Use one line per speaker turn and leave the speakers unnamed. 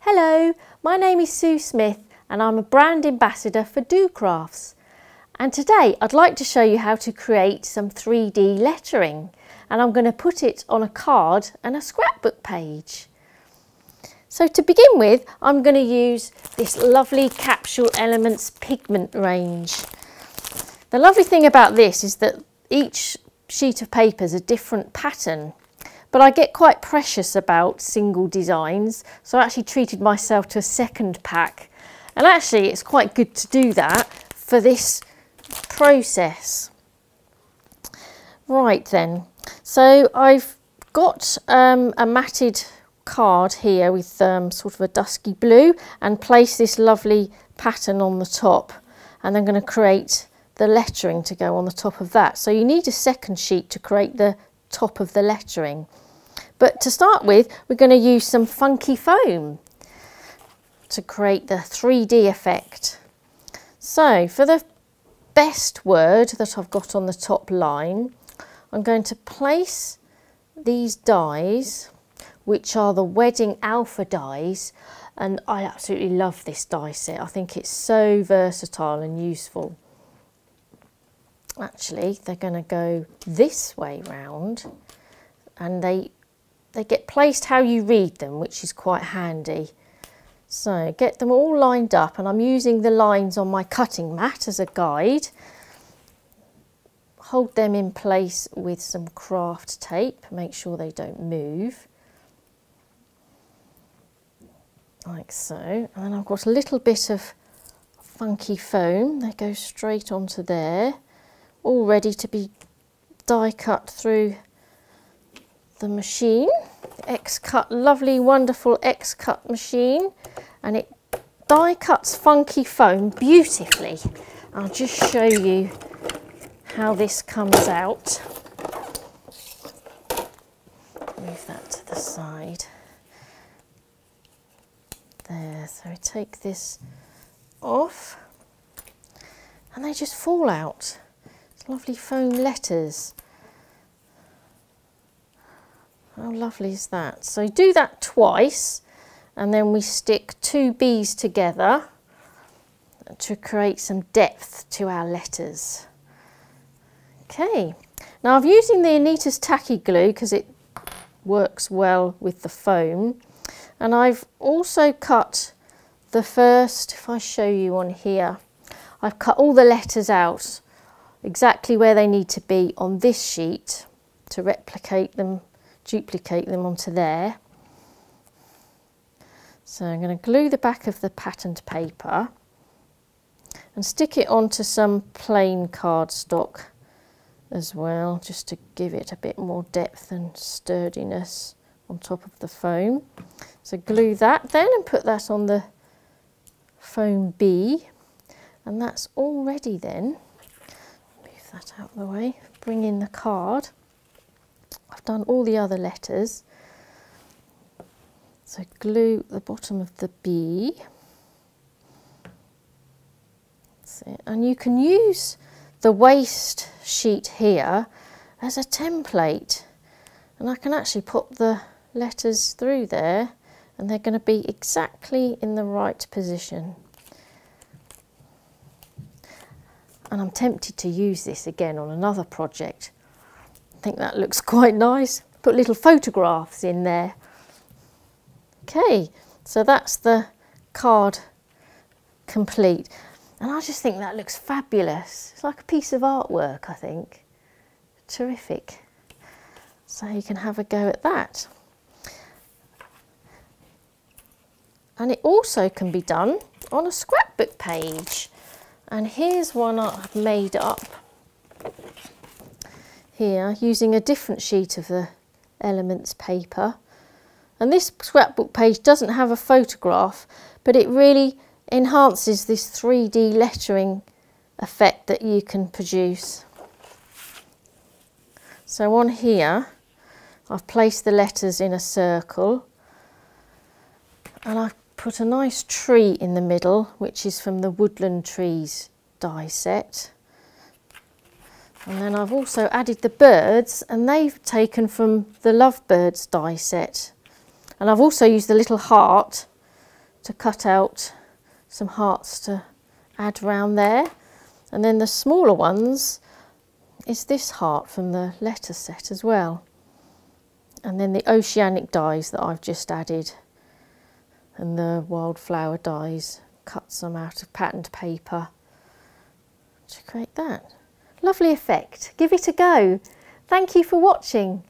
Hello, my name is Sue Smith and I'm a brand ambassador for docrafts. And today I'd like to show you how to create some 3D lettering, and I'm going to put it on a card and a scrapbook page. So to begin with, I'm going to use this lovely Capsule Elements pigment range. The lovely thing about this is that each sheet of paper is a different pattern. But I get quite precious about single designs, so I actually treated myself to a second pack. And actually it's quite good to do that for this process. Right then, so I've got a matted card here with sort of a dusky blue, and place this lovely pattern on the top, and I'm going to create the lettering to go on the top of that. So you need a second sheet to create the top of the lettering. But to start with, we're going to use some funky foam to create the 3D effect. So for the best word that I've got on the top line, I'm going to place these dies, which are the Wedding Alpha dies, and I absolutely love this die set. I think it's so versatile and useful. Actually, they're going to go this way round, and they get placed how you read them, which is quite handy. So get them all lined up, and I'm using the lines on my cutting mat as a guide. Hold them in place with some craft tape, make sure they don't move. Like so. And then I've got a little bit of funky foam that goes straight onto there, all ready to be die cut through the machine. Xcut, lovely wonderful Xcut machine, and it die cuts funky foam beautifully. I'll just show you how this comes out. Move that to the side there. So I take this off and they just fall out. It's lovely foam letters. How lovely is that? So do that twice, and then we stick two B's together to create some depth to our letters. Okay, now I'm using the Anita's tacky glue because it works well with the foam, and I've also cut the first, if I show you on here, I've cut all the letters out exactly where they need to be on this sheet to duplicate them onto there. So I'm going to glue the back of the patterned paper and stick it onto some plain cardstock as well, just to give it a bit more depth and sturdiness on top of the foam. So glue that then and put that on the foam B, and that's all ready then. Move that out of the way, bring in the card. I've done all the other letters, so glue the bottom of the B. That's it. And you can use the waste sheet here as a template, and I can actually put the letters through there and they're going to be exactly in the right position. And I'm tempted to use this again on another project. I think that looks quite nice. Put little photographs in there. Okay, so that's the card complete. And I just think that looks fabulous. It's like a piece of artwork, I think. Terrific. So you can have a go at that. And it also can be done on a scrapbook page. And here's one I've made up here using a different sheet of the Elements paper, and this scrapbook page doesn't have a photograph, but it really enhances this 3D lettering effect that you can produce. So on here I've placed the letters in a circle, and I've put a nice tree in the middle, which is from the Woodland Trees die set. And then I've also added the birds, and they've taken from the Lovebirds die set. And I've also used the little heart to cut out some hearts to add round there. And then the smaller ones is this heart from the letter set as well. And then the oceanic dies that I've just added, and the wildflower dies, cut some out of patterned paper to create that. Lovely effect. Give it a go. Thank you for watching.